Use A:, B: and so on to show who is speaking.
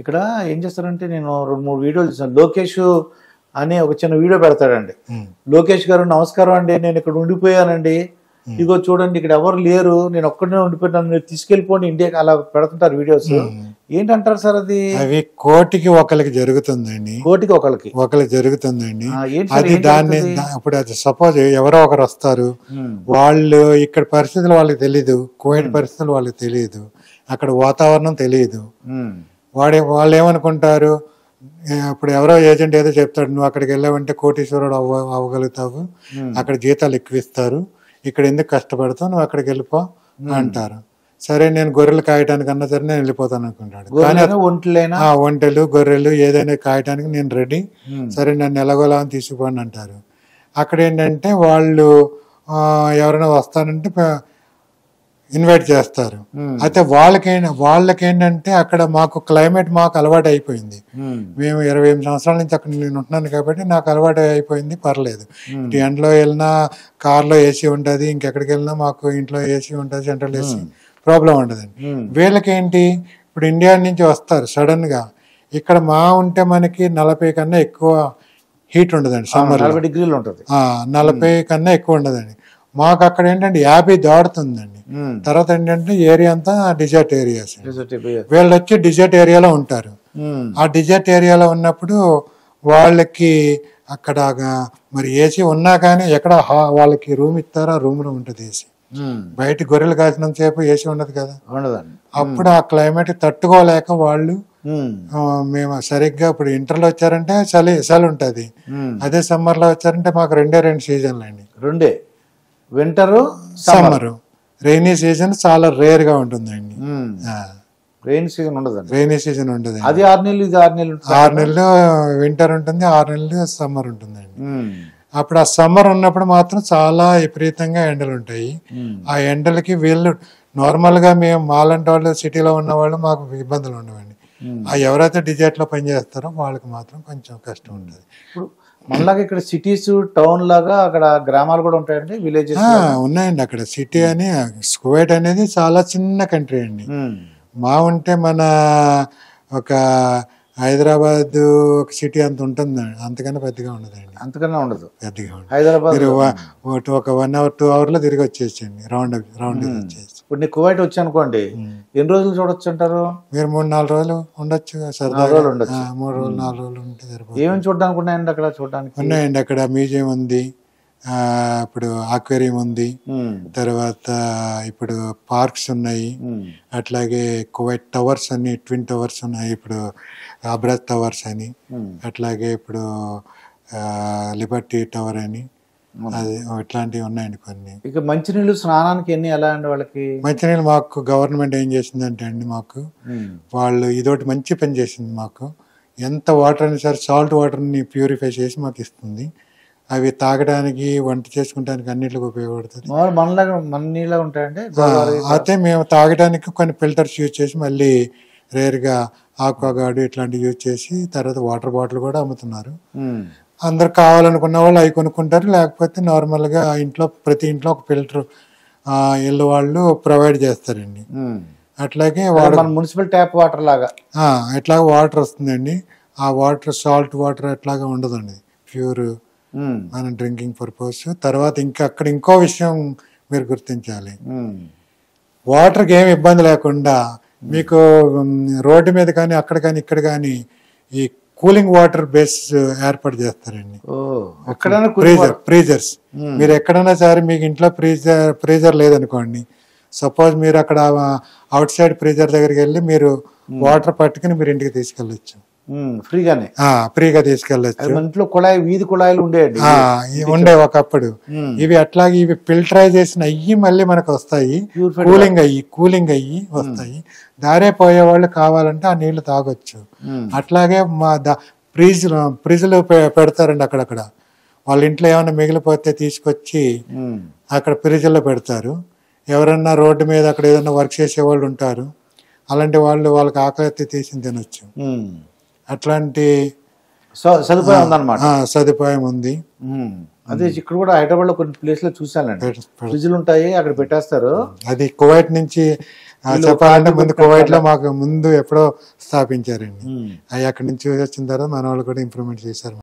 A: ఇక్కడ ఏం చేస్తారంటే నేను 2-3 వీడియోలు చూసాను. లోకేష్ అనే ఒక చిన్న వీడియో పెడతాడండి. లోకేష్ గారు నమస్కారం అండి, నేను ఇక్కడ ఉండిపోయానండి, ఇగో చూడండి ఇక్కడ ఎవరు లేరు, నేను ఒక్కడనే ఉండిపోయాను, మీరు తీసుకెళ్ళిపోండి ఇండియాకి, అలా పెడుతుంటారు వీడియోస్. ఏంటంటారు సార్ అది?
B: అవి కోటికి ఒకరికి జరుగుతుందండి.
A: కోటికి ఒకరికి
B: జరుగుతుందండి. అది దాన్ని ఇప్పుడు అది సపోజ్ ఎవరో ఒకరు వస్తారు, వాళ్ళు ఇక్కడ పరిస్థితులు వాళ్ళకి తెలియదు, కువైట్ పరిస్థితులు వాళ్ళకి తెలియదు, అక్కడ వాతావరణం తెలియదు. వాళ్ళు ఏమనుకుంటారు, ఇప్పుడు ఎవరో ఏజెంట్ ఏదో చెప్తాడు, నువ్వు అక్కడికి వెళ్ళావంటే కోటీశ్వరుడు అవ్వగలుగుతావు, అక్కడ జీతాలు ఎక్కువ ఇస్తారు, ఇక్కడ ఎందుకు కష్టపడతావు, నువ్వు అక్కడికి వెళ్ళిపో అంటారు. సరే నేను గొర్రెలు కాయటానికన్నా సరే నేను వెళ్ళిపోతాను అనుకుంటాడు. కానీ ఒంటెలు గొర్రెలు ఏదైనా కాయటానికి నేను రెడీ, సరే నన్ను ఎలాగోలా అని తీసుకుపోండి అంటారు. అక్కడ ఏంటంటే వాళ్ళు ఎవరైనా వస్తానంటే ఇన్వైట్ చేస్తారు. అయితే వాళ్ళకేంటంటే అక్కడ మాకు క్లైమేట్ మాకు అలవాటు అయిపోయింది. మేము 28 సంవత్సరాల నుంచి అక్కడ నేను ఉంటున్నాను కాబట్టి నాకు అలవాటు అయిపోయింది, పర్లేదు. ఇటు ఎండలో వెళ్ళినా కార్లో ఏసీ ఉంటుంది, ఇంకెక్కడికి వెళ్ళినా మాకు ఇంట్లో ఏసీ ఉంటుంది, సెంట్రల్ ఏసీ, ప్రాబ్లం ఉండదండి. వీళ్ళకేంటి ఇప్పుడు ఇండియా నుంచి వస్తారు సడన్ గా, ఇక్కడ ఉంటే మనకి 40 కన్నా ఎక్కువ హీట్ ఉండదండి, సమ్మర్
A: 40 డిగ్రీలు ఉంటుంది,
B: 40 కన్నా ఎక్కువ ఉండదండి. మాకు అక్కడ ఏంటంటే 50 దాడుతుందండి. తర్వాత ఏంటంటే ఏరియా అంతా డిజర్ట్ ఏరియాస్, వీళ్ళు వచ్చి డిజర్ట్ ఏరియాలో ఉంటారు. ఆ డిజర్ట్ ఏరియాలో ఉన్నప్పుడు వాళ్ళకి అక్కడ మరి ఏసీ ఉన్నా కానీ ఎక్కడ వాళ్ళకి రూమ్ ఇస్తారో ఆ రూమ్ లో ఉంటుంది ఏసీ. బయట గొర్రెలు కాసినంత సేపు ఏసీ ఉండదు కదా, అప్పుడు ఆ క్లైమేట్ తట్టుకోలేక వాళ్ళు మేము సరిగ్గా ఇప్పుడు ఇంటర్లో వచ్చారంటే చలి ఉంటుంది, అదే సమ్మర్ లో వచ్చారంటే మాకు 2 సీజన్లు అండి.
A: Winter
B: summer. రైనీ సీజన్ చాలా రేర్ గా ఉంటుందండి.
A: రైనీ సీజన్ ఉండదు,
B: రైనీ సీజన్ ఉండదు.
A: అది 6 నెలలు, ఇది 6 నెలలు,
B: 6 నెలలు వింటర్ ఉంటుంది, 6 నెలలు సమ్మర్ ఉంటుందండి. అప్పుడు ఆ సమ్మర్ ఉన్నప్పుడు మాత్రం చాలా విపరీతంగా ఎండలు ఉంటాయి. ఆ ఎండలకి వీళ్ళు నార్మల్ గా మేము మాలాంటి వాళ్ళు సిటీలో ఉన్న వాళ్ళు మాకు ఇబ్బందులు ఉండవండి. ఎవరైతే డిజర్ట్ లో పనిచేస్తారో వాళ్ళకి మాత్రం కొంచెం కష్టం ఉంటుంది.
A: ఇప్పుడు మనలాగా ఇక్కడ సిటీస్ టౌన్ లాగా అక్కడ గ్రామాలు కూడా ఉంటాయండి, విలేజెస్
B: ఉన్నాయండి. అక్కడ సిటీ అని కువైట్ అనేది చాలా చిన్న కంట్రీ అండి. ఉంటే మన ఒక హైదరాబాద్ ఒక సిటీ అంత ఉంటుంది, అంతకన్నా పెద్దగా ఉండదండి.
A: అంతకన్నా ఉండదు,
B: పెద్దగా ఉండదు.
A: హైదరాబాద్
B: ఒక 1 hour 2 hours లో తిరిగి వచ్చేసండి, రౌండ్ వచ్చేసి.
A: ఇప్పుడు నీకు కువైట్ వచ్చి అనుకోండి, ఎన్ని రోజులు చూడొచ్చు అంటారు?
B: మీరు 3-4 రోజులు ఉండొచ్చు, సరదాగా 3 రోజులు 4 రోజులు ఉంటే సరిపోతుంది.
A: ఏమేమి చూడడానికి ఉన్నాయండి అక్కడ? చూడడానికి
B: ఉన్నాయండి, అక్కడ మ్యూజియం ఉంది, ఇప్పుడు ఆక్వేరియం ఉంది, తర్వాత ఇప్పుడు పార్క్స్ ఉన్నాయి, అట్లాగే కువైట్ టవర్స్ అని, ట్విన్ టవర్స్ ఉన్నాయి, ఇప్పుడు అబ్రాజ్ టవర్స్ అని, అట్లాగే ఇప్పుడు లిబర్టీ టవర్ అని, అది ఇట్లాంటివి ఉన్నాయండి కొన్ని.
A: ఇక మంచినీళ్ళు స్నానానికి ఎన్ని, ఎలా అండి వాళ్ళకి?
B: మంచినీళ్ళు మాకు గవర్నమెంట్ ఏం చేసిందంటే అండి, మాకు వాళ్ళు ఇదొకటి మంచి పని చేసింది. మాకు ఎంత వాటర్ అయినా సరే సాల్ట్ వాటర్ని ప్యూరిఫై చేసి మాకు ఇస్తుంది. అవి తాగడానికి, వంట చేసుకుంటానికి అన్నిటికి ఉపయోగపడుతుంది.
A: మన నీళ్ళ ఉంటాయండి.
B: అయితే మేము తాగడానికి కొన్ని ఫిల్టర్స్ యూజ్ చేసి, మళ్ళీ రేర్గా ఆక్వాగార్డ్ ఇట్లాంటివి యూజ్ చేసి, తర్వాత వాటర్ బాటిల్ కూడా అమ్ముతున్నారు. అందరు కావాలనుకున్న వాళ్ళు అవి కొనుక్కుంటారు, లేకపోతే నార్మల్గా ప్రతి ఇంట్లో ఒక ఫిల్టర్ ఇల్లు వాళ్ళు ప్రొవైడ్ చేస్తారండి. అట్లాగే
A: మున్సిపల్ ట్యాప్ వాటర్ లాగా
B: ఎట్లాగా వాటర్ వస్తుందండి. ఆ వాటర్ సాల్ట్ వాటర్ ఎట్లాగా ఉండదండి, ప్యూర్ మన డ్రింకింగ్ పర్పస్. తర్వాత అక్కడ ఇంకో విషయం మీరు గుర్తించాలి, వాటర్కి ఏమి ఇబ్బంది లేకుండా మీకు రోడ్డు మీద కానీ అక్కడ కానీ ఇక్కడ కానీ ఈ కూలింగ్ వాటర్ బేస్ ఏర్పాటు చేస్తారండి. ఫ్రీజర్స్ మీరు ఎక్కడైనా సరే మీకు ఇంట్లో ఫ్రీజర్ లేదనుకోండి, సపోజ్ మీరు అక్కడ అవుట్ సైడ్ ఫ్రీజర్ దగ్గరికి వెళ్ళి మీరు వాటర్ పట్టుకుని మీరు ఇంటికి తీసుకెళ్ళచ్చు, ఫ్రీగా తీసుకెళ్ళచ్చు.
A: ఇంట్లో వీధి కుళాయిలు
B: ఉండే ఒకప్పుడు. ఇవి అట్లాగే ఇవి ఫిల్టరైజేషన్ అయ్యి మళ్ళీ మనకు వస్తాయి, కూలింగ్ అయ్యి వస్తాయి. దారే పోయే వాళ్ళు కావాలంటే ఆ నీళ్లు తాగొచ్చు. అట్లాగే ఫ్రిడ్జ్లు పెడతారండి అక్కడక్కడ. వాళ్ళ ఇంట్లో ఏమైనా మిగిలిపోతే తీసుకొచ్చి అక్కడ ఫ్రిడ్జ్లో పెడతారు. ఎవరన్నా రోడ్డు మీద అక్కడ ఏదైనా వర్క్ చేసే వాళ్ళు ఉంటారు, అలాంటి వాళ్ళు వాళ్ళకి ఆకలి తీసి తినొచ్చు. అట్లాంటి
A: సదుపాయం ఉందన్నమాట.
B: సదుపాయం ఉంది.
A: అదే ఇక్కడ కూడా హైదరాబాద్ లో కొన్ని ప్లేస్ లో చూసానండి, ఫ్రిడ్జ్లు ఉంటాయి, అక్కడ పెట్టేస్తారు.
B: అది కువైట్ నుంచి చెప్పాలంటే ముందు కువైట్ లో మాకు ముందు ఎప్పుడో స్థాపించారండి. అవి అక్కడి నుంచి వచ్చిన తర్వాత మన వాళ్ళు కూడా ఇంప్రూవ్మెంట్ చేశారు.